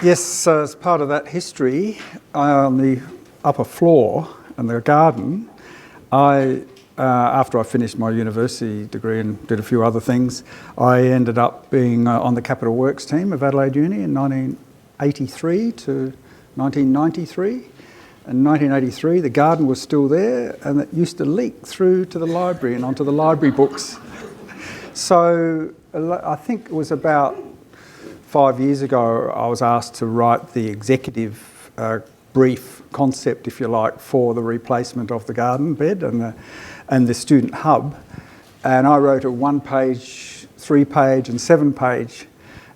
Yes, as part of that history, on the upper floor in the garden, after I finished my university degree and did a few other things, I ended up being on the Capital Works team of Adelaide Uni in 1983 to 1993. In 1983, the garden was still there, and it used to leak through to the library and onto the library books. So I think it was about 5 years ago, I was asked to write the executive brief concept, if you like, for the replacement of the garden bed and the student hub. And I wrote a 1-page, 3-page and 7-page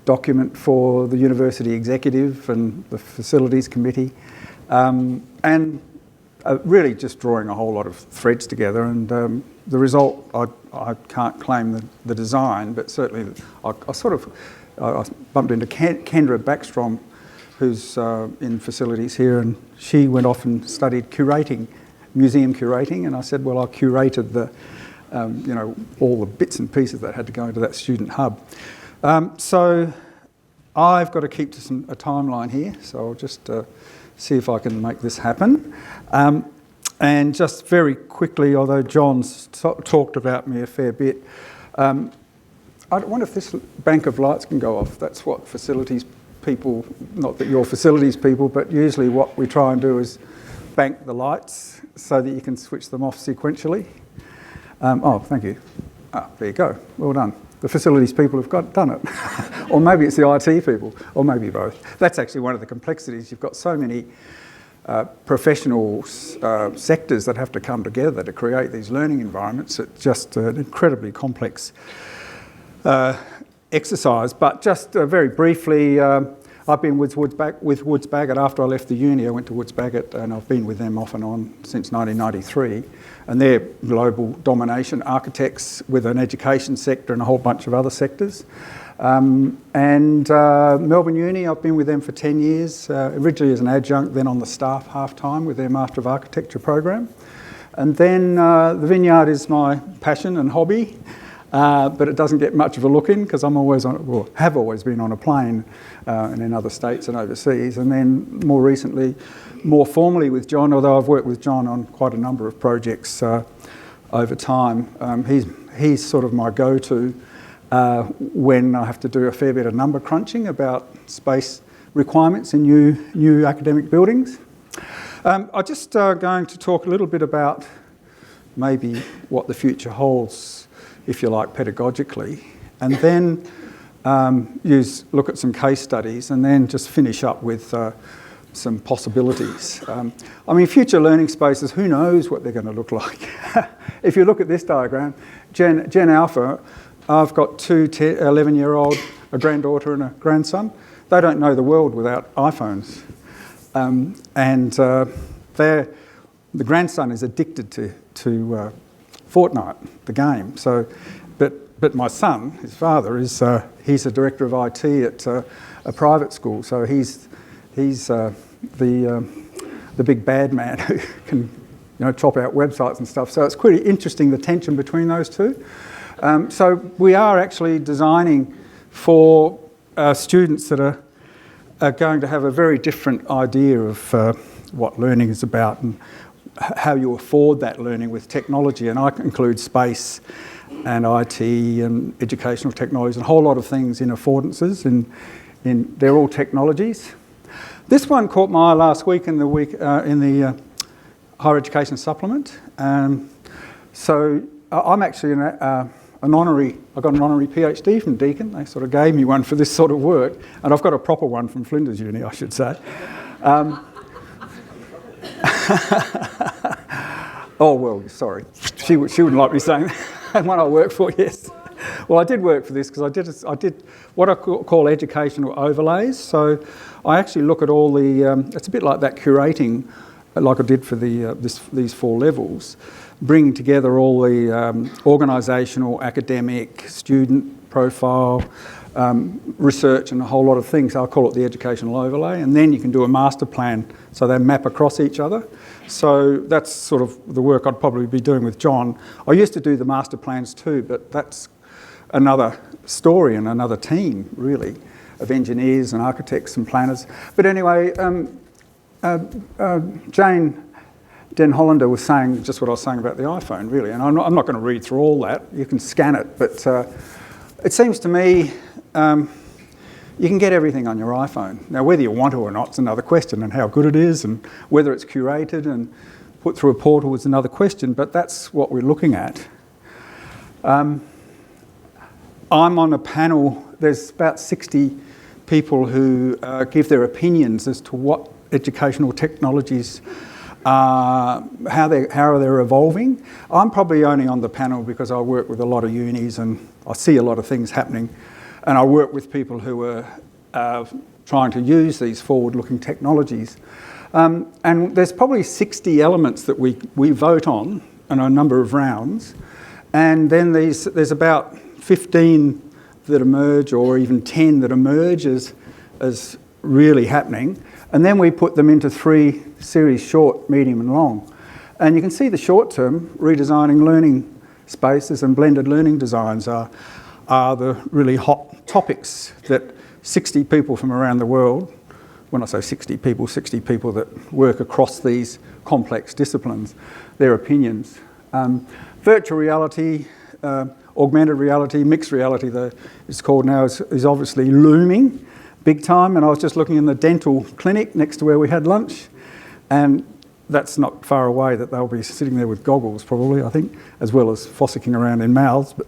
document for the university executive and the facilities committee. And really just drawing a whole lot of threads together. And the result, I can't claim the design, but certainly I bumped into Kendra Backstrom, who's in facilities here, and she went off and studied curating, museum curating, and I said, well, I curated the, all the bits and pieces that had to go into that student hub. So I've got to keep to a timeline here, so I'll just see if I can make this happen. And just very quickly, although John's talked about me a fair bit, I wonder if this bank of lights can go off. That's what facilities people, not that you're facilities people, but usually what we try and do is bank the lights so that you can switch them off sequentially. Oh, thank you. There you go. Well done. The facilities people have done it. Or maybe it's the IT people, or maybe both. That's actually one of the complexities. You've got so many professional sectors that have to come together to create these learning environments. It's just an incredibly complex exercise. But just very briefly, I've been with Woods Bagot after I left the uni. I went to Woods Bagot and I've been with them off and on since 1993. And they're global domination architects with an education sector and a whole bunch of other sectors. And Melbourne Uni, I've been with them for 10 years, originally as an adjunct, then on the staff half-time with their Master of Architecture program. And then the vineyard is my passion and hobby. But it doesn't get much of a look in because I'm always have always been on a plane and in other states and overseas. And then more recently, more formally with John, although I've worked with John on quite a number of projects over time. He's sort of my go-to when I have to do a fair bit of number crunching about space requirements in new academic buildings. I'm just going to talk a little bit about maybe what the future holds, if you like, pedagogically, and then look at some case studies and then just finish up with some possibilities. I mean, future learning spaces, who knows what they're going to look like? If you look at this diagram, Gen Alpha, I've got two 11-year-old, a granddaughter and a grandson. They don't know the world without iPhones. The grandson is addicted to Fortnite, the game. So, but my son, his father, he's a director of IT at a private school. So he's the big bad man who can chop out websites and stuff. So it's pretty interesting, the tension between those two. So we are actually designing for students that are going to have a very different idea of what learning is about and how you afford that learning with technology. And I include space and IT and educational technologies and a whole lot of things in affordances. They're all technologies. This one caught my eye last week in the Higher Education Supplement. So I'm actually I got an honorary PhD from Deakin. They sort of gave me one for this sort of work, and I've got a proper one from Flinders Uni, I should say. Oh, well, sorry. She wouldn't like me saying that. One I work for, yes. Well, I did work for this because I did what I call educational overlays. So I actually look at all the, it's a bit like that curating, like I did for these 4 levels, bringing together all the organisational, academic, student profile, research and a whole lot of things. I call it the educational overlay, and then you can do a master plan so they map across each other. So that's sort of the work I'd probably be doing with John. I used to do the master plans too, but that's another story and another team really. of engineers and architects and planners. But anyway, Jane Den Hollander was saying just what I was saying about the iPhone, really, and I'm not going to read through all that. You can scan it, but it seems to me you can get everything on your iPhone. Now, whether you want to or not is another question, and how good it is, and whether it's curated and put through a portal is another question, but that's what we're looking at. I'm on a panel, there's about 60 people who give their opinions as to what educational technologies how they're evolving. I'm probably only on the panel because I work with a lot of unis and I see a lot of things happening, and I work with people who are trying to use these forward-looking technologies. And there's probably 60 elements that we vote on in a number of rounds, and then there's about 15 that emerge, or even 10 that emerge as really happening. And then we put them into 3 series: short, medium and long. And you can see the short term, redesigning learning spaces and blended learning designs are the really hot topics that 60 people from around the world, when I say 60 people that work across these complex disciplines, their opinions. Virtual reality, augmented reality, mixed reality, it's called now, is obviously looming big time. And I was just looking in the dental clinic next to where we had lunch, and that's not far away that they'll be sitting there with goggles probably, I think, as well as fossicking around in mouths. But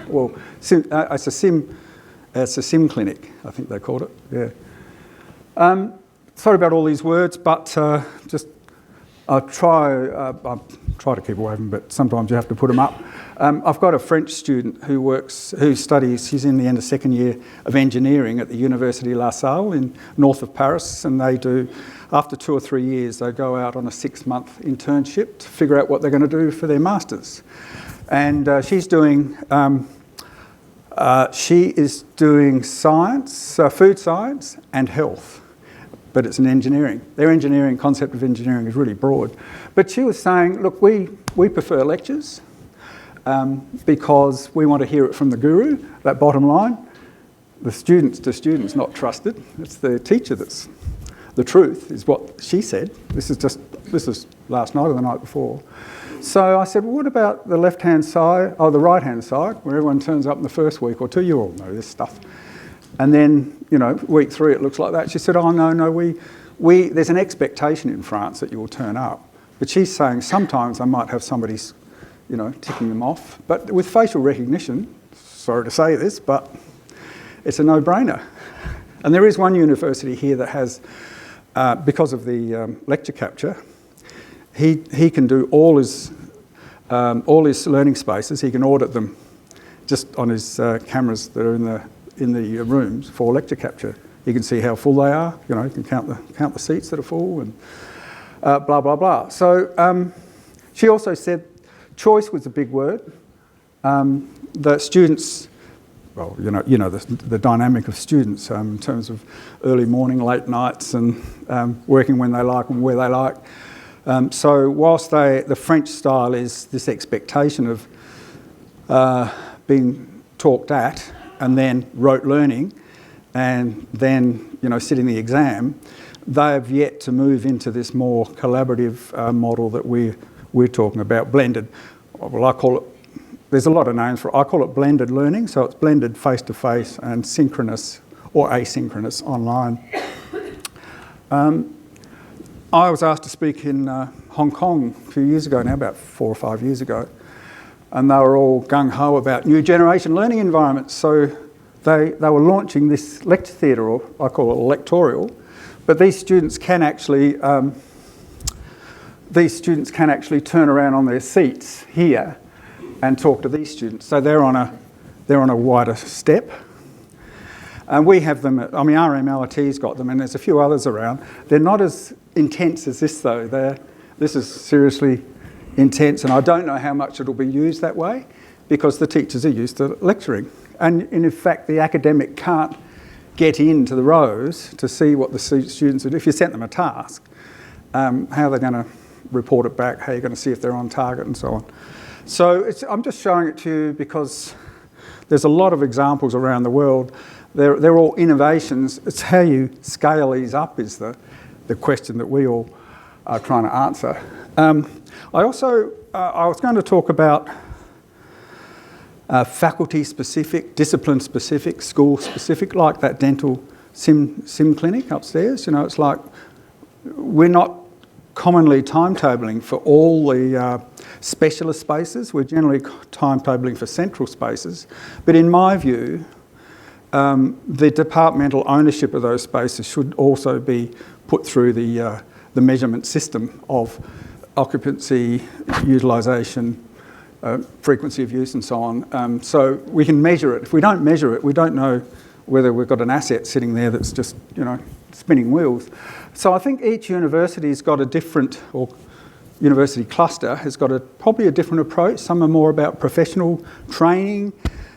well, it's a sim clinic, I think they called it. Yeah. Sorry about all these words, but just I try to keep away from them, but sometimes you have to put them up. I've got a French student who studies, he's in the end of second year of engineering at the University La Salle in north of Paris, and they do, after 2 or 3 years, they go out on a 6-month internship to figure out what they're going to do for their masters. And she is doing science, food science and health, but it's an engineering. Their engineering, concept of engineering is really broad. But she was saying, look, we prefer lectures because we want to hear it from the guru, that bottom line. The students to students not trusted. It's the teacher that's the truth, is what she said. This is last night or the night before. So I said, well, what about the left-hand side, or the right-hand side, where everyone turns up in the first week or two? You all know this stuff. And then, week 3 it looks like that. She said, oh, no, there's an expectation in France that you will turn up. But she's saying sometimes I might have somebody, ticking them off. But with facial recognition, sorry to say this, but it's a no-brainer. And there is one university here that has, because of the lecture capture, he can do all his learning spaces. He can audit them just on his cameras that are in the rooms for lecture capture. You can see how full they are. You can count the seats that are full and blah blah blah. So she also said choice was a big word. The students, well, the dynamic of students in terms of early morning, late nights, and working when they like and where they like. So whilst the French style is this expectation of being talked at and then rote learning and then sitting the exam, they have yet to move into this more collaborative model that we're talking about, blended. Well, I call it, there's a lot of names for it. I call it blended learning, so it's blended face-to-face and synchronous or asynchronous online. I was asked to speak in Hong Kong a few years ago now, about 4 or 5 years ago, and they were all gung-ho about new generation learning environments. So they were launching this lecture theatre, or I call it a lectorial, but these students can actually turn around on their seats here and talk to these students. So they're on a wider step. And we have them, RMLT's got them, and there's a few others around. They're not as intense as this, though. This is seriously intense, and I don't know how much it'll be used that way because the teachers are used to lecturing. And in fact, the academic can't get into the rows to see what the students do. If you sent them a task, how are they going to report it back? How are you going to see if they're on target and so on? So I'm just showing it to you because there's a lot of examples around the world. they're all innovations. It's how you scale these up is the question that we all are trying to answer. I was going to talk about faculty-specific, discipline-specific, school-specific, like that dental sim clinic upstairs. You know, it's like we're not commonly timetabling for all the specialist spaces. We're generally timetabling for central spaces. But in my view, the departmental ownership of those spaces should also be put through the measurement system of occupancy, utilisation, frequency of use and so on. So we can measure it. If we don't measure it, we don't know whether we've got an asset sitting there that's just, you know, spinning wheels. So I think each university's got a different, or university cluster has got probably a different approach. Some are more about professional training,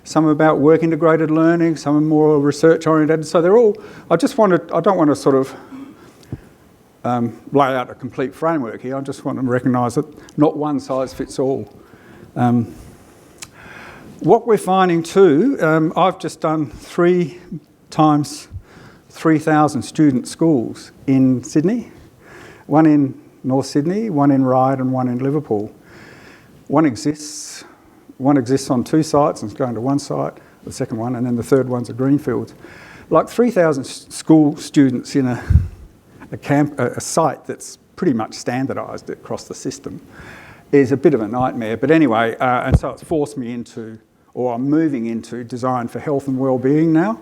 some are about work integrated learning, some are more research oriented. So they're all, I don't want to sort of lay out a complete framework here. I just want to recognise that not one size fits all. What we're finding too, I've just done 3 times 3,000 student schools in Sydney, one in North Sydney, one in Ryde and one in Liverpool. One exists on 2 sites and it's going to one site, the second one, and then the third one's a greenfield. Like 3,000 school students in a site that's pretty much standardised across the system is a bit of a nightmare. But anyway, and so it's forced me into, or I'm moving into, design for health and wellbeing now.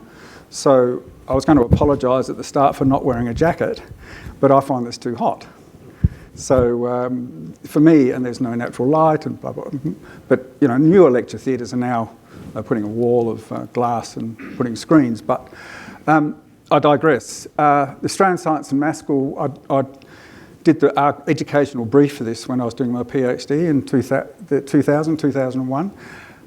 So I was going to apologise at the start for not wearing a jacket, but I find this too hot. So for me, and there's no natural light and blah, blah, but you know, newer lecture theatres are now putting a wall of glass and putting screens, but I digress. The Australian Science and Maths School, I did the educational brief for this when I was doing my PhD in 2001.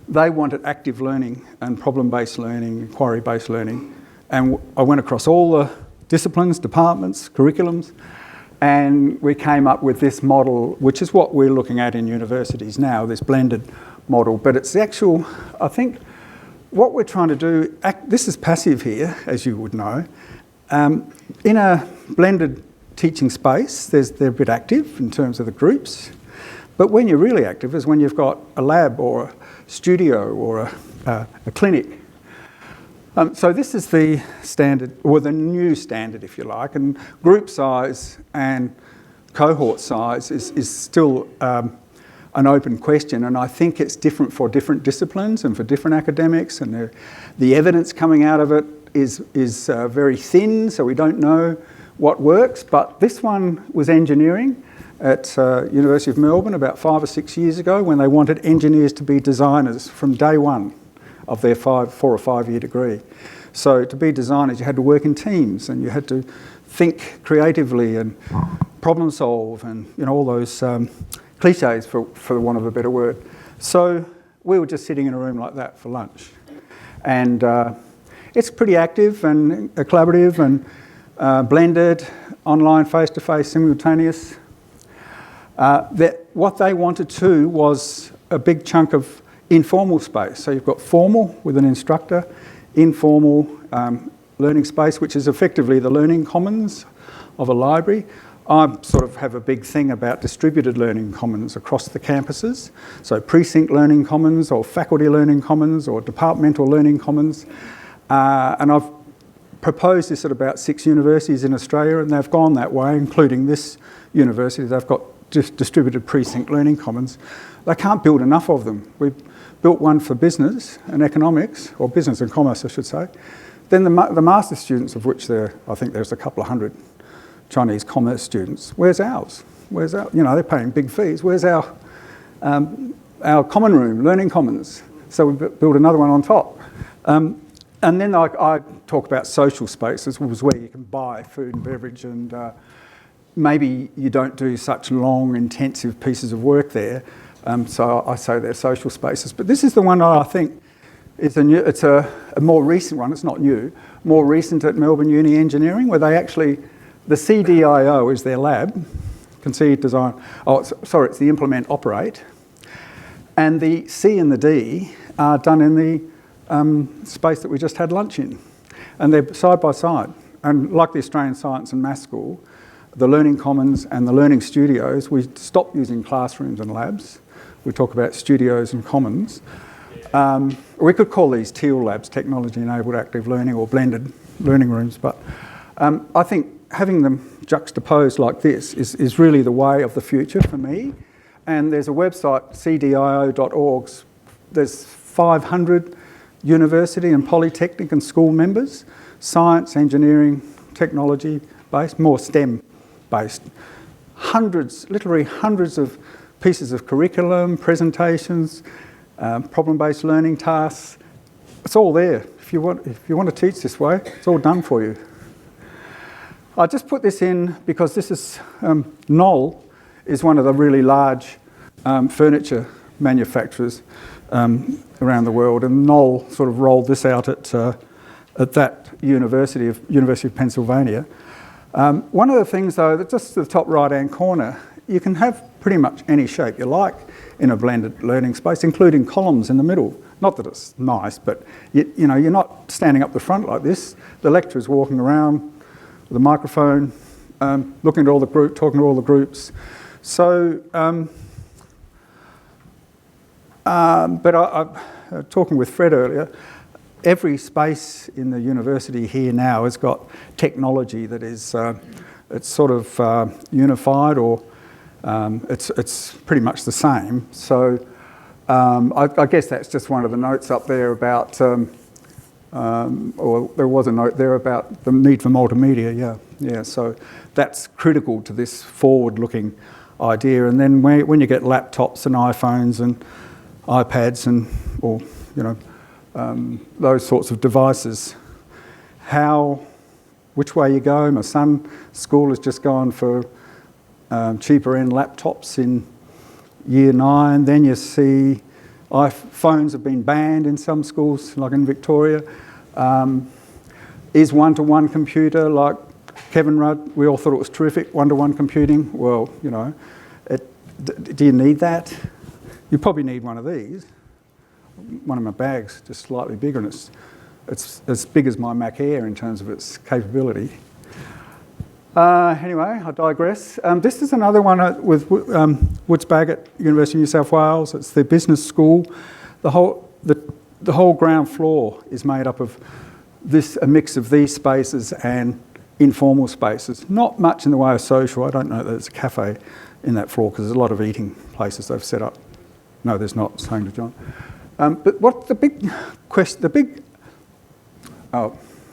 They wanted active learning and problem-based learning, inquiry-based learning. And I went across all the disciplines, departments, curriculums, and we came up with this model, which is what we're looking at in universities now, this blended model. But it's the actual, I think, what we're trying to do, this is passive here, as you would know. In a blended teaching space, they're a bit active in terms of the groups. But when you're really active is when you've got a lab or a studio or a clinic. So this is the standard, or the new standard, if you like, and group size and cohort size is still an open question, and I think it's different for different disciplines and for different academics, and the evidence coming out of it is very thin, so we don't know what works. But this one was engineering at University of Melbourne about 5 or 6 years ago, when they wanted engineers to be designers from day one of their 4 or 5 year degree. So to be designers, you had to work in teams and you had to think creatively and problem solve and, you know, all those cliches for want of a better word. So we were just sitting in a room like that for lunch. And it's pretty active and collaborative and blended, online, face-to-face, simultaneous. What they wanted too was a big chunk of informal space. So you've got formal with an instructor, informal learning space, which is effectively the learning commons of a library. I sort of have a big thing about distributed learning commons across the campuses. So precinct learning commons or faculty learning commons or departmental learning commons. And I've proposed this at about 6 universities in Australia, and they've gone that way, including this university. They've got distributed precinct learning commons. They can't build enough of them. We built one for business and economics, or business and commerce, I should say. Then the master's students, of which I think there's a couple of hundred Chinese commerce students. Where's ours? Where's our? You know, they're paying big fees. Where's our common room, learning commons? So we built another one on top. And then I talk about social spaces, which is where you can buy food and beverage, and maybe you don't do such long, intensive pieces of work there. So I say they're social spaces. But this is the one I think is it's a more recent one. It's not new. More recent at Melbourne Uni Engineering, where they actually, the CDIO is their lab, conceive, design. Oh, it's the implement, operate. And the C and the D are done in the space that we just had lunch in. and they're side by side. And like the Australian Science and Maths School, the Learning Commons and the Learning Studios, we stopped using classrooms and labs. We talk about studios and commons. We could call these TEAL labs, technology-enabled active learning, or blended learning rooms, but I think having them juxtaposed like this is really the way of the future for me. And there's a website, cdio.org. There's 500 university and polytechnic and school members, science, engineering, technology-based, more STEM-based. Hundreds, literally hundreds of pieces of curriculum, presentations, problem-based learning tasks. It's all there. If you want to teach this way, it's all done for you. I just put this in because this is Knoll is one of the really large furniture manufacturers around the world, and Knoll sort of rolled this out at that University of Pennsylvania. One of the things, though, that just to the top right-hand corner, you can have pretty much any shape you like in a blended learning space, including columns in the middle. Not that it's nice, but you know, you're not standing up the front like this. The lecturer's walking around with a microphone, looking at all the group, talking to all the groups. So, but talking with Fred earlier, every space in the university here now has got technology that is, it's sort of unified, or it's pretty much the same. So I guess that's just one of the notes up there about, or there was a note there about the need for multimedia, yeah. So that's critical to this forward-looking idea. And then when you get laptops and iPhones and iPads and, or, you know, those sorts of devices, which way you go? My son's school has just gone for cheaper end laptops in year 9. Then you see iPhones have been banned in some schools, like in Victoria. Is one-to-one computer, like Kevin Rudd, we all thought it was terrific, one-to-one computing. Well, you know, do you need that? You probably need one of these. One of my bags, just slightly bigger, and it's as big as my Mac Air in terms of its capability. Anyway, I digress. This is another one with Woods Bagot, University of New South Wales. It's their business school. The whole ground floor is made up of a mix of these spaces and informal spaces. Not much in the way of social. I don't know that there's a cafe in that floor because there's a lot of eating places they've set up. No, there's not, saying to John. But what the big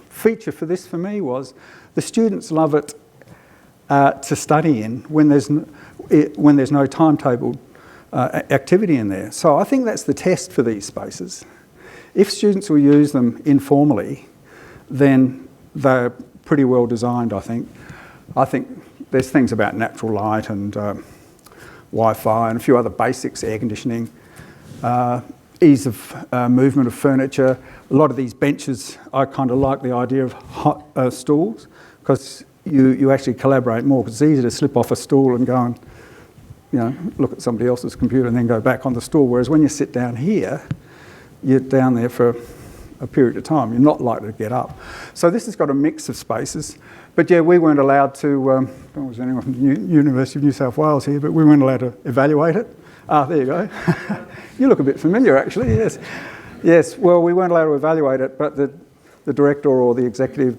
feature for this for me was the students love it to study in when there's no timetable activity in there. So I think that's the test for these spaces. If students will use them informally, then they're pretty well designed, I think. I think there's things about natural light and Wi-Fi and a few other basics, air conditioning, ease of movement of furniture. A lot of these benches, I kind of like the idea of hot stools, because you actually collaborate more, because it's easy to slip off a stool and go and, you know, look at somebody else's computer and then go back on the stool. Whereas when you sit down here, you're down there for a period of time. You're not likely to get up. So this has got a mix of spaces. But yeah, we weren't allowed to, there was anyone from the University of New South Wales here, but we weren't allowed to evaluate it. Ah, there you go. You look a bit familiar, actually, yes. Yes, well, we weren't allowed to evaluate it, but the director or the executive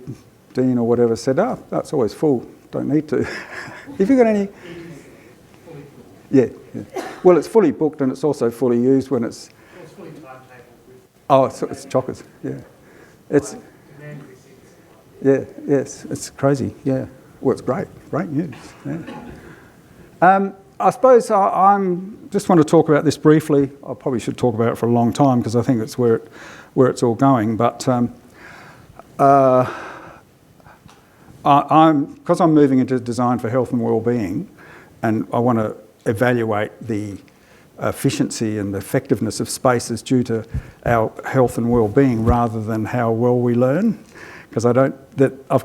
dean or whatever said, that's always full, don't need to. Have you got any? Yeah. Well, it's fully booked and it's also fully used when it's... It's fully timetabled. Oh, it's chockers, yeah. It's... Yeah, yes, it's crazy, yeah. Well, it's great news, yeah. I suppose I'm just want to talk about this briefly. I probably should talk about it for a long time because I think it's where it's all going. But because I'm moving into design for health and well-being, and I want to evaluate the efficiency and the effectiveness of spaces due to our health and well-being rather than how well we learn. Because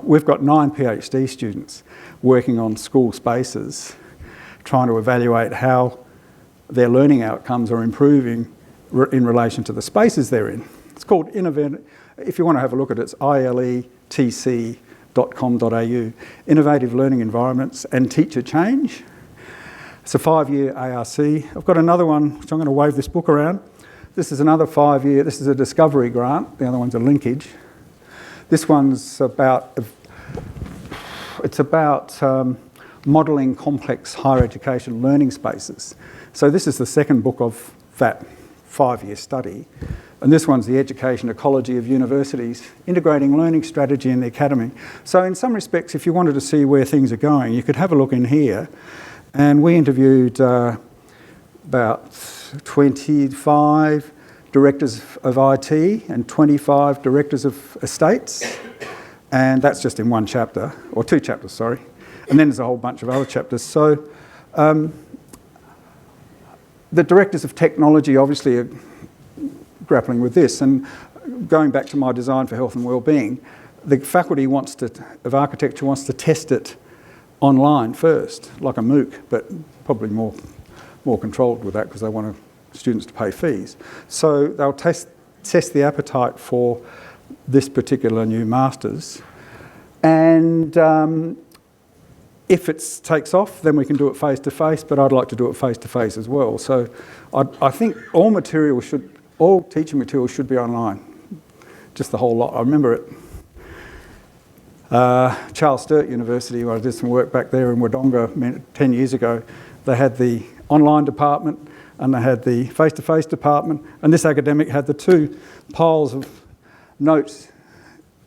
we've got 9 PhD students working on school spaces, trying to evaluate how their learning outcomes are improving in relation to the spaces they're in. It's called Innovative. If you want to have a look at it, it's iletc.com.au, Innovative Learning Environments and Teacher Change. It's a 5-year ARC. I've got another one, which I'm going to wave this book around. This is another 5-year, this is a discovery grant. The other one's a linkage. This one's about, modelling complex higher education learning spaces. So this is the second book of that 5-year study. And this one's the education ecology of universities, integrating learning strategy in the academy. So in some respects, if you wanted to see where things are going, you could have a look in here. And we interviewed about 25 directors of IT and 25 directors of estates. And that's just in one chapter, or 2 chapters, sorry. And then there's a whole bunch of other chapters. So the directors of technology obviously are grappling with this. And going back to my design for health and wellbeing, the faculty of architecture wants to test it online first, like a MOOC, but probably more controlled with that because they want students to pay fees. So they'll test the appetite for this particular new master's. And if it takes off, then we can do it face-to-face, but I'd like to do it face-to-face as well. So I think all teaching material should be online, just the whole lot. I remember at Charles Sturt University, where I did some work back there in Wodonga 10 years ago, they had the online department and they had the face-to-face department, and this academic had the 2 piles of notes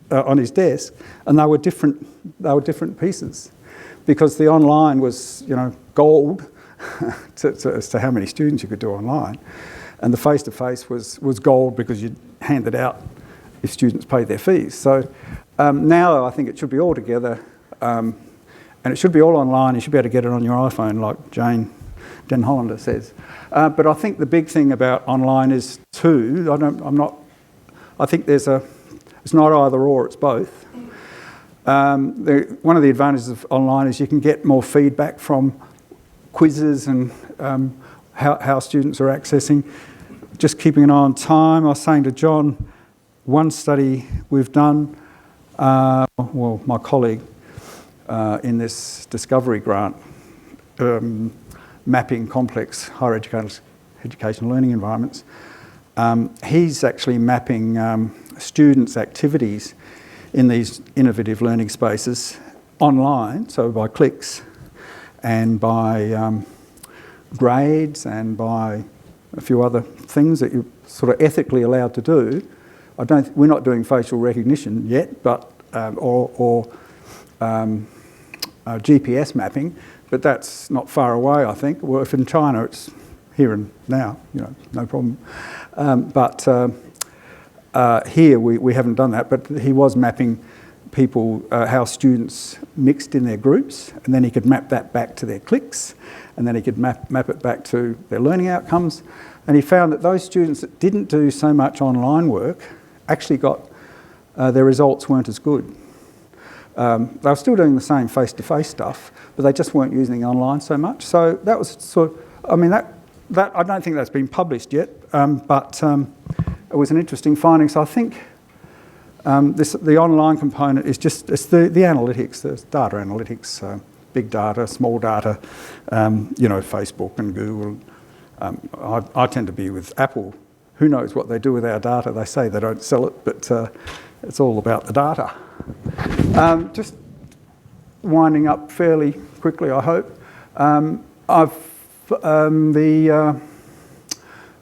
on his desk, and they were different pieces, because the online was, gold as to how many students you could do online, and the face-to-face was gold because you hand it out if students paid their fees. So now I think it should be all together, and it should be all online. You should be able to get it on your iPhone, like Den Hollander says. But I think the big thing about online is I think it's not either or, it's both. One of the advantages of online is you can get more feedback from quizzes and how students are accessing. Just keeping an eye on time, I was saying to John, one study we've done, my colleague in this discovery grant, mapping complex higher education learning environments, he's actually mapping students' activities in these innovative learning spaces online, so by clicks and by grades and by a few other things that you're sort of ethically allowed to do. We're not doing facial recognition yet, but or GPS mapping, but that's not far away, I think. Well, if in China it's here and now, no problem. But here we haven't done that, but he was mapping people, how students mixed in their groups, and then he could map that back to their clicks, and then he could map it back to their learning outcomes. And he found that those students that didn't do so much online work actually their results weren't as good. They were still doing the same face-to-face stuff, but they just weren't using online so much. So that was that I don't think that's been published yet, but it was an interesting finding. So I think the online component is just the analytics, the data analytics, big data, small data, Facebook and Google. I tend to be with Apple. Who knows what they do with our data? They say they don't sell it, but it's all about the data. Just winding up fairly quickly, I hope.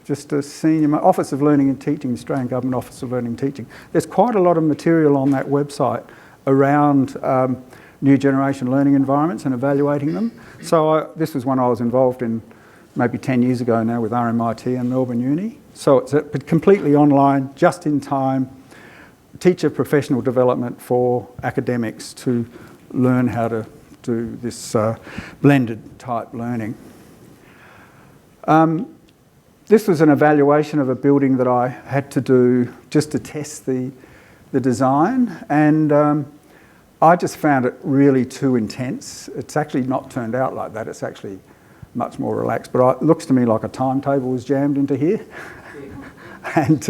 Just a senior Office of Learning and Teaching, Australian Government Office of Learning and Teaching. There's quite a lot of material on that website around new generation learning environments and evaluating them. So this was one I was involved in maybe 10 years ago now with RMIT and Melbourne Uni. So it's completely online, just in time, teacher professional development for academics to learn how to do this blended type learning. This was an evaluation of a building that I had to do just to test the design, and I just found it really too intense. It's actually not turned out like that. It's actually much more relaxed, but it looks to me like a timetable was jammed into here. and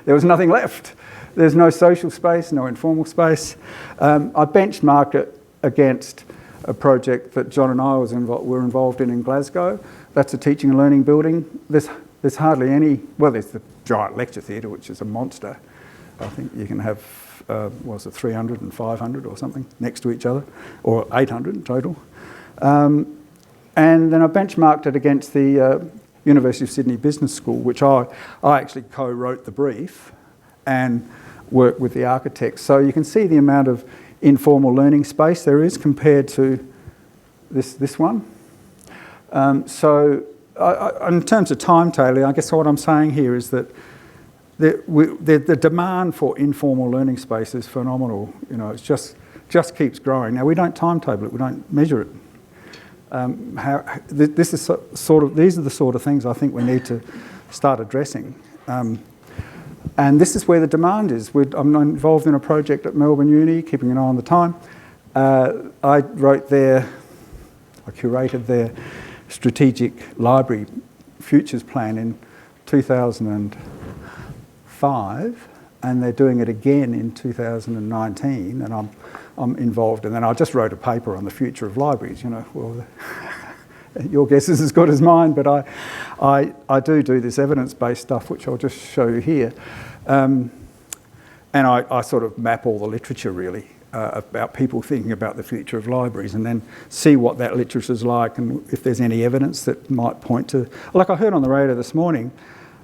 there was nothing left. There's no social space, no informal space. I benchmarked it against a project that John and I were involved in Glasgow. That's a teaching and learning building. There's hardly any, well, there's the giant lecture theatre, which is a monster. I think you can have, 300 and 500 or something next to each other, or 800 in total. And then I benchmarked it against the University of Sydney Business School, which I actually co-wrote the brief and worked with the architects. So you can see the amount of informal learning space there is compared to this one. So in terms of timetabling, I guess what I'm saying here is that the demand for informal learning space is phenomenal. You know, it's just keeps growing. Now, we don't timetable it, we don't measure it. These are the sort of things I think we need to start addressing. And this is where the demand is. I'm involved in a project at Melbourne Uni, keeping an eye on the time. I curated their strategic library futures plan in 2005, and they're doing it again in 2019, and I'm involved. And then I just wrote a paper on the future of libraries. You know, well, your guess is as good as mine, but I do this evidence-based stuff, which I'll just show you here. And I sort of map all the literature, really, about people thinking about the future of libraries, and then see what that literature's like and if there's any evidence that might point to... Like I heard on the radio this morning,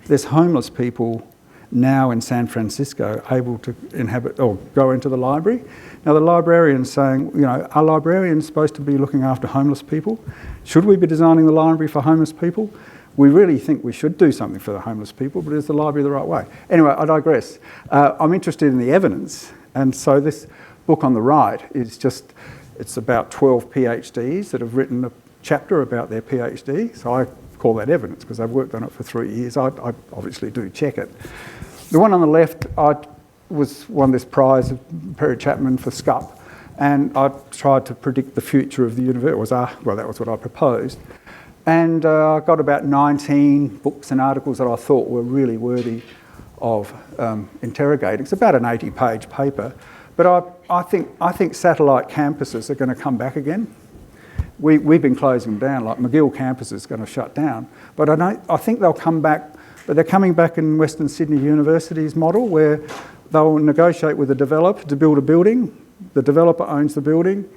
there's homeless people now in San Francisco able to inhabit or go into the library. Now the librarian's saying, you know, are librarians supposed to be looking after homeless people? Should we be designing the library for homeless people? We really think we should do something for the homeless people, but is the library the right way? Anyway, I digress. I'm interested in the evidence, and so this book on the right is it's about 12 PhDs that have written a chapter about their PhD, so I call that evidence because I've worked on it for 3 years. I obviously do check it. The one on the left, I won this prize of Perry Chapman for SCUP, and I tried to predict the future of the university. Well, that was what I proposed. And I got about 19 books and articles that I thought were really worthy of interrogating. It's about an 80-page paper, but I think satellite campuses are going to come back again. We've been closing them down, like McGill campus is going to shut down, but I think they'll come back. But they're coming back in Western Sydney University's model, where they'll negotiate with the developer to build a building. The developer owns the building.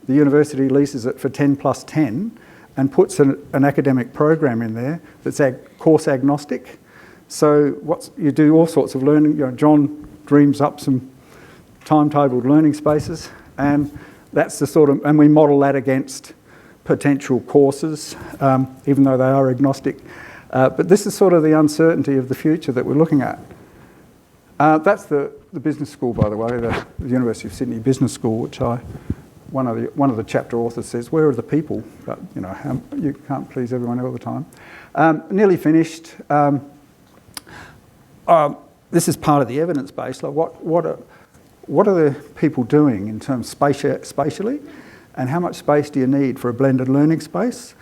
The university leases it for 10 plus 10 and puts an academic program in there that's course agnostic. So you do all sorts of learning. You know, John dreams up some timetabled learning spaces, and that's the sort of, and we model that against potential courses, even though they are agnostic. But this is sort of the uncertainty of the future that we're looking at. That's the business school, by the way, the University of Sydney Business School, which one of the chapter authors says, where are the people? But you know, you can't please everyone all the time. Nearly finished. This is part of the evidence base. Like what are the people doing in terms spatially, and how much space do you need for a blended learning space?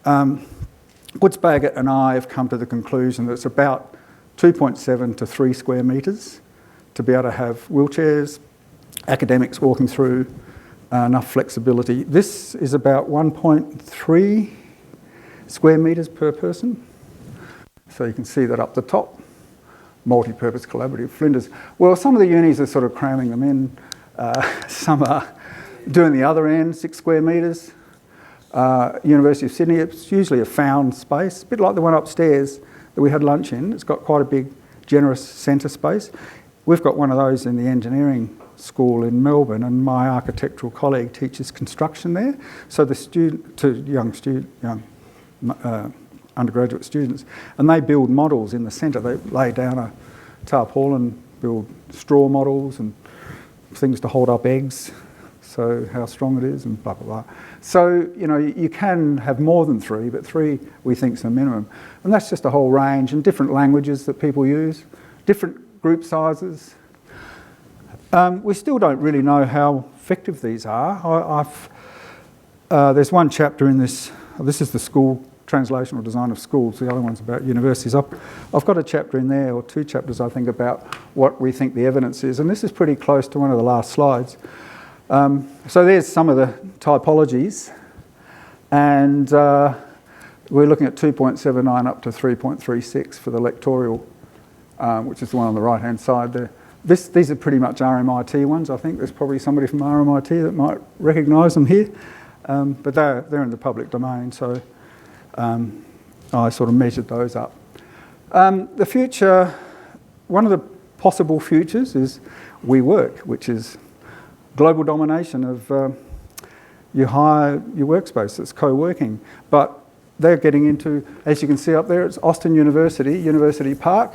Woodsbaggett and I have come to the conclusion that it's about 2.7 to 3 square metres to be able to have wheelchairs, academics walking through, enough flexibility. This is about 1.3 square metres per person. So you can see that up the top, multi-purpose collaborative flinders. Well, some of the unis are sort of cramming them in. Some are doing the other end, 6 square metres. University of Sydney, it's usually a found space, a bit like the one upstairs that we had lunch in. It's got quite a big, generous centre space. We've got one of those in the engineering school in Melbourne, and my architectural colleague teaches construction there. So the young undergraduate students, and they build models in the centre. They lay down a tarpaulin, build straw models and things to hold up eggs, so how strong it is, and blah, blah, blah. So, you know, you can have more than 3, but 3 we think is the minimum. And that's just a whole range, and different languages that people use, different group sizes. We still don't really know how effective these are. There's one chapter in this is the school translational design of schools. The other one's about universities. I've got a chapter in there, or 2 chapters, I think, about what we think the evidence is. And this is pretty close to one of the last slides. So there's some of the typologies. And we're looking at 2.79 up to 3.36 for the lectorial, which is the one on the right-hand side there. These are pretty much RMIT ones. I think there's probably somebody from RMIT that might recognise them here. But they're in the public domain, so I sort of measured those up. The future, one of the possible futures is WeWork, which is global domination of your workspace. It's co-working. But they're getting into, as you can see up there, it's Austin University Park,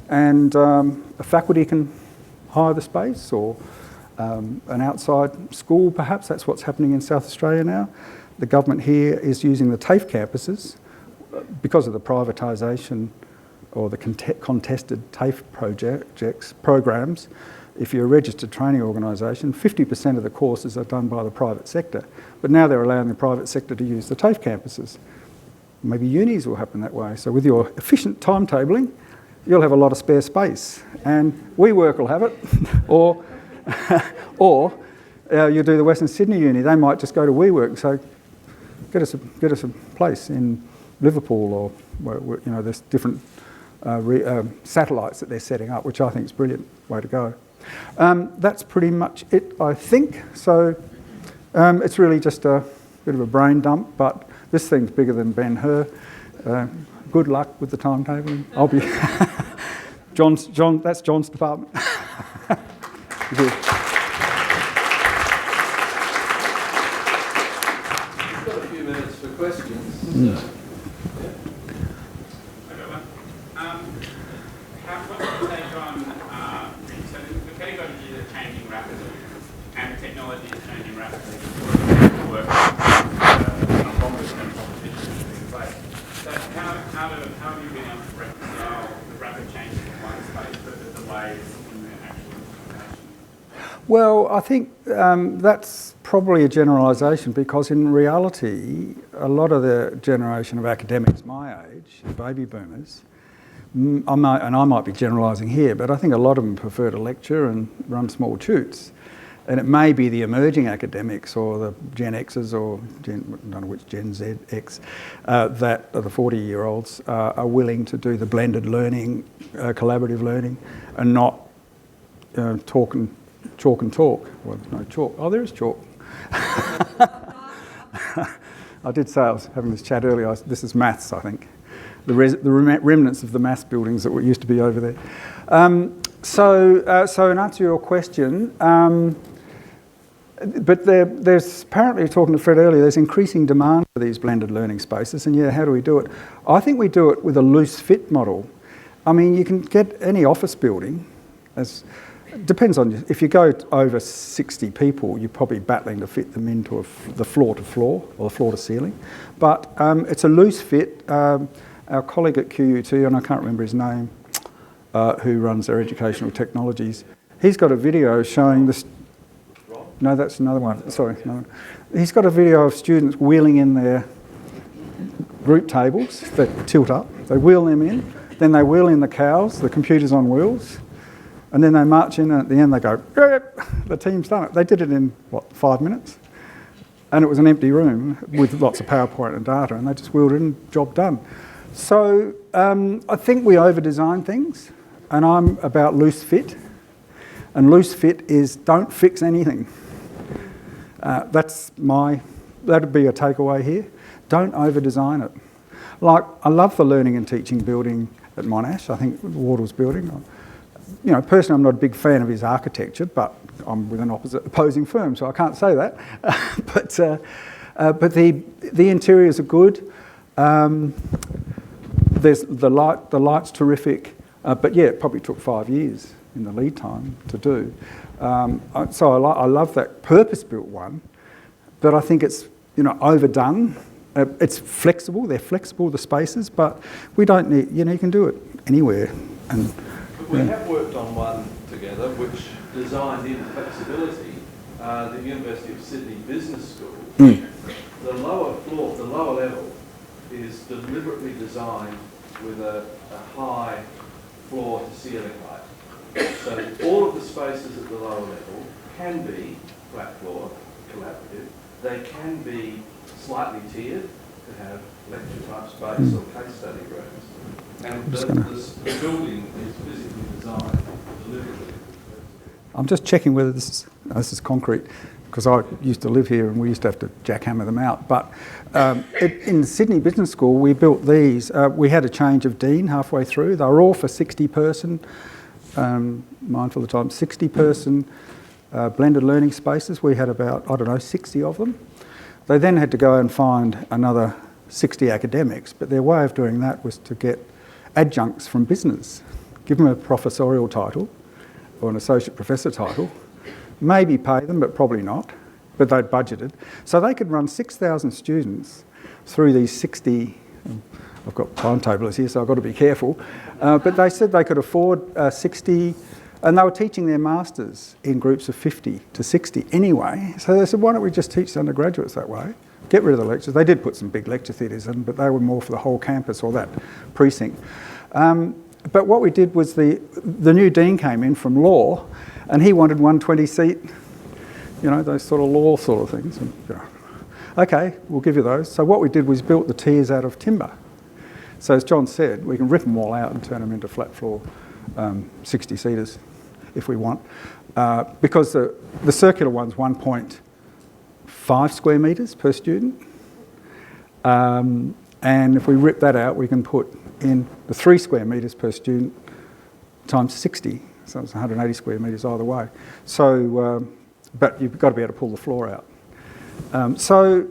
and a faculty can hire the space, or an outside school perhaps. That's what's happening in South Australia now. The government here is using the TAFE campuses because of the privatisation or the contested TAFE programs. If you're a registered training organisation, 50% of the courses are done by the private sector. But now they're allowing the private sector to use the TAFE campuses. Maybe unis will happen that way. So with your efficient timetabling, you'll have a lot of spare space. And WeWork will have it, or you do the Western Sydney Uni. They might just go to WeWork. So get us a place in Liverpool, or there's different satellites that they're setting up, which I think is a brilliant way to go. That's pretty much it, I think. So it's really just a bit of a brain dump, but this thing's bigger than Ben-Hur. Good luck with the timetabling. I'll be John. That's John's department. We've got a few minutes for questions. I got one. What's your take on, so the pedagogy is changing rapidly, and technology is changing rapidly. Work longer-term competition in big place. So how have you been able to reconcile the rapid changes in one space with the delays in the actual implementation? Well, I think that's probably a generalisation, because in reality, a lot of the generation of academics my age, the baby boomers, I might be generalising here, but I think a lot of them prefer to lecture and run small tutes. And it may be the emerging academics, or the Gen Xers, or I don't know which Gen Z X, that are the 40-year-olds, are willing to do the blended learning, collaborative learning, and not chalk and talk. Well, there's no chalk. Oh, there is chalk. I did say I was having this chat earlier. This is maths, I think. The remnants of the maths buildings that used to be over there. So in answer to your question, but there's apparently, talking to Fred earlier, there's increasing demand for these blended learning spaces. And yeah, how do we do it? I think we do it with a loose fit model. I mean, you can get any office building, depends on, if you go over 60 people, you're probably battling to fit them into the floor to floor, or the floor to ceiling. But it's a loose fit. Our colleague at QUT, and I can't remember his name, who runs their educational technologies, he's got a video showing this. No, that's another one. Sorry, no. He's got a video of students wheeling in their group tables that tilt up. They wheel them in, then they wheel in the cows, the computers on wheels, and then they march in, and at the end they go, the team's done it. They did it in, 5 minutes? And it was an empty room with lots of PowerPoint and data, and they just wheeled in, job done. So I think we over-design things, and I'm about loose fit. And loose fit is don't fix anything. That'd be a takeaway here. Don't over-design it. Like, I love the learning and teaching building at Monash. I think Wardle's building. Personally, I'm not a big fan of his architecture, but I'm with an opposing firm, so I can't say that. But the interiors are good. There's the light's terrific. But yeah, it probably took 5 years in the lead time to do. So I love that purpose-built one, but I think it's overdone. It's flexible. They're flexible, the spaces, but we don't need. You can do it anywhere. And but we have worked on one together, which designed in flexibility. The University of Sydney Business School. The lower floor, the lower level, is deliberately designed with a high floor to ceiling height. So all of the spaces at the lower level can be flat floor, collaborative. They can be slightly tiered to have lecture type space or case study rooms. And the building is physically designed deliberately. I'm just checking whether this is concrete, because I used to live here and we used to have to jackhammer them out. But in the Sydney Business School, we built these. We had a change of dean halfway through. They were all for 60-person, mindful of the time, 60-person blended learning spaces. We had about, 60 of them. They then had to go and find another 60 academics, but their way of doing that was to get adjuncts from business, give them a professorial title or an associate professor title, maybe pay them, but probably not, but they'd budgeted. So they could run 6,000 students through these 60, I've got timetablers here, so I've got to be careful, but they said they could afford 60, and they were teaching their masters in groups of 50 to 60 anyway. So they said, why don't we just teach the undergraduates that way? Get rid of the lectures. They did put some big lecture theatres in, but they were more for the whole campus or that precinct. But what we did was the new dean came in from law, and he wanted 120 seat, those sort of law sort of things. And, okay, we'll give you those. So what we did was built the tiers out of timber. So as John said, we can rip them all out and turn them into flat floor 60 seaters if we want, because the circular one's 1.5 square metres per student, and if we rip that out, we can put in the 3 square metres per student times 60, so it's 180 square metres either way. So, but you've got to be able to pull the floor out. So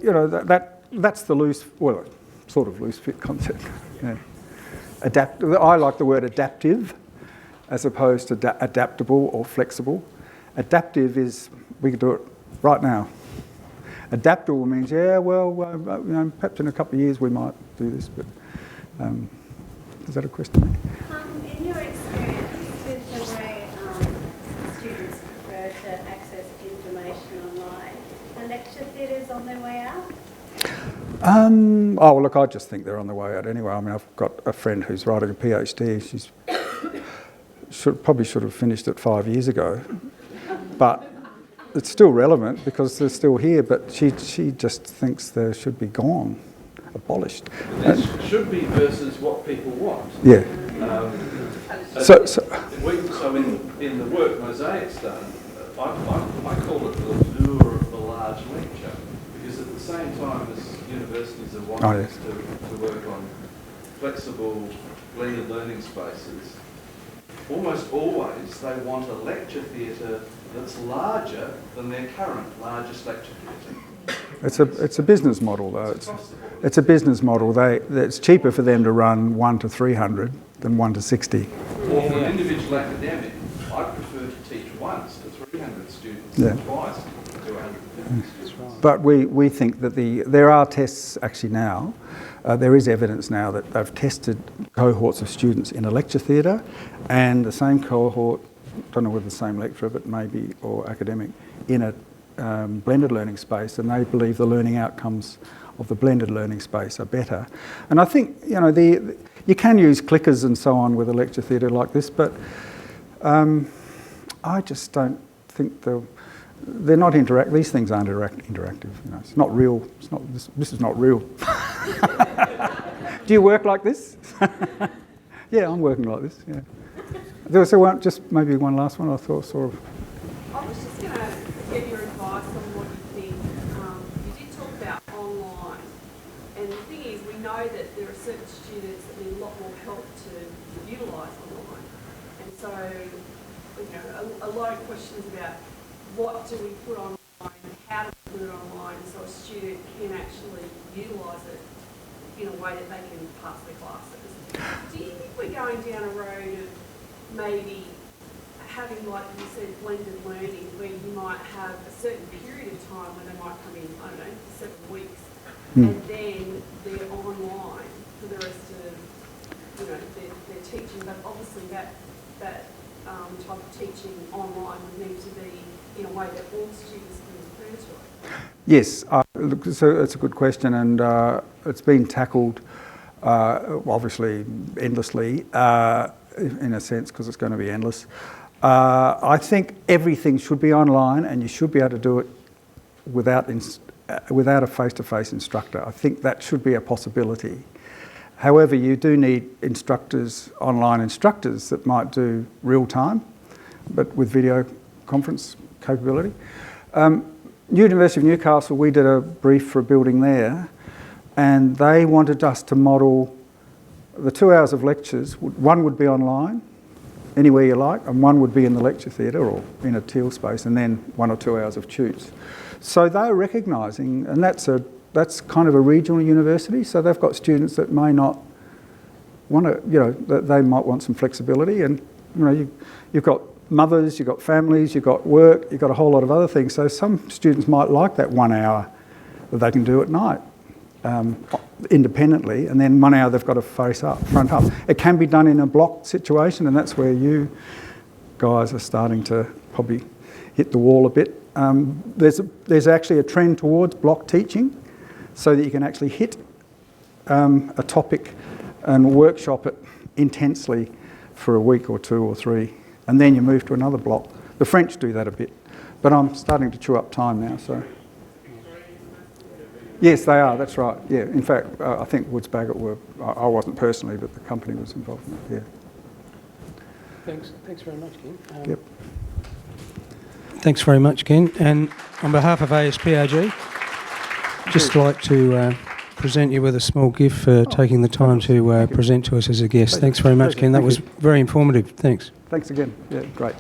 that's the loose, well, sort of loose fit concept. Yeah. I like the word adaptive, as opposed to adaptable or flexible. Adaptive is, we could do it right now. Adaptable means, perhaps in a couple of years we might do this, but is that a question? In your experience with the way students prefer to access information online, are lecture theatres on their way out? Look, I just think they're on their way out anyway. I mean, I've got a friend who's writing a PhD. She's probably should have finished it 5 years ago, but it's still relevant because they're still here. But she just thinks they should be gone, abolished. This should be versus what people want. Yeah. So in the work Mosaic's done, I call it the lure of the large lecture, because at the same time as universities are wanting to work on flexible, blended learning spaces, almost always they want a lecture theatre that's larger than their current largest lecture theatre. It's a business model though. It's a business model. It's cheaper for them to run 1 to 300 than 1 to 60. Or for an individual academic, I prefer to teach once to 300 students than twice to 250 students. But we think that there are tests actually now. There is evidence now that they've tested cohorts of students in a lecture theatre, and the same cohort, don't know whether the same lecturer, but maybe, or academic, in a blended learning space, and they believe the learning outcomes of the blended learning space are better. And I think, you can use clickers and so on with a lecture theatre like this, but I just don't think they're not interactive. These things aren't interactive. It's not real. This is not real. Do you work like this? Yeah, I'm working like this. Yeah. There was just maybe one last one. I thought sort of. I was just going to get your advice on what you think. You did talk about online, and the thing is, we know that there are certain students that need a lot more help to utilise online, and so a lot of questions about what do we put online, how do we put it online, so a student can actually utilise it in a way that they can pass their classes. Do you think we're going down a road of maybe having, like you said, blended learning, where you might have a certain period of time when they might come in, 7 weeks, and then they're online for the rest of, their teaching, but obviously that type of teaching online would need to be in a way that all students can refer to it? Yes, so it's a good question, and it's been tackled obviously endlessly, in a sense, because it's going to be endless. I think everything should be online, and you should be able to do it without a face-to-face instructor. I think that should be a possibility. However, you do need instructors, online instructors, that might do real-time, but with video conference capability. University of Newcastle, we did a brief for a building there, and they wanted us to model the 2 hours of lectures. One would be online, anywhere you like, and one would be in the lecture theatre or in a teal space, and then 1 or 2 hours of tutes. So they're recognising, and that's kind of a regional university, so they've got students that may not want to, that they might want some flexibility, and you've got mothers, you've got families, you've got work, you've got a whole lot of other things. So some students might like that 1 hour that they can do at night independently, and then 1 hour they've got to front up. It can be done in a block situation, and that's where you guys are starting to probably hit the wall a bit. There's actually a trend towards block teaching, so that you can actually hit a topic and workshop it intensely for a week or 2 or 3, and then you move to another block. The French do that a bit, but I'm starting to chew up time now, so. Yes, they are, that's right, yeah. In fact, I think Woods Bagot were, I wasn't personally, but the company was involved in it, yeah. Thanks very much, Ken. Yep. Thanks very much, Ken. And on behalf of ASPRG, just like to present you with a small gift for taking the time to present to us as a guest. Thanks very much, Ken. That was very informative. Thanks. Thanks again. Yeah, great.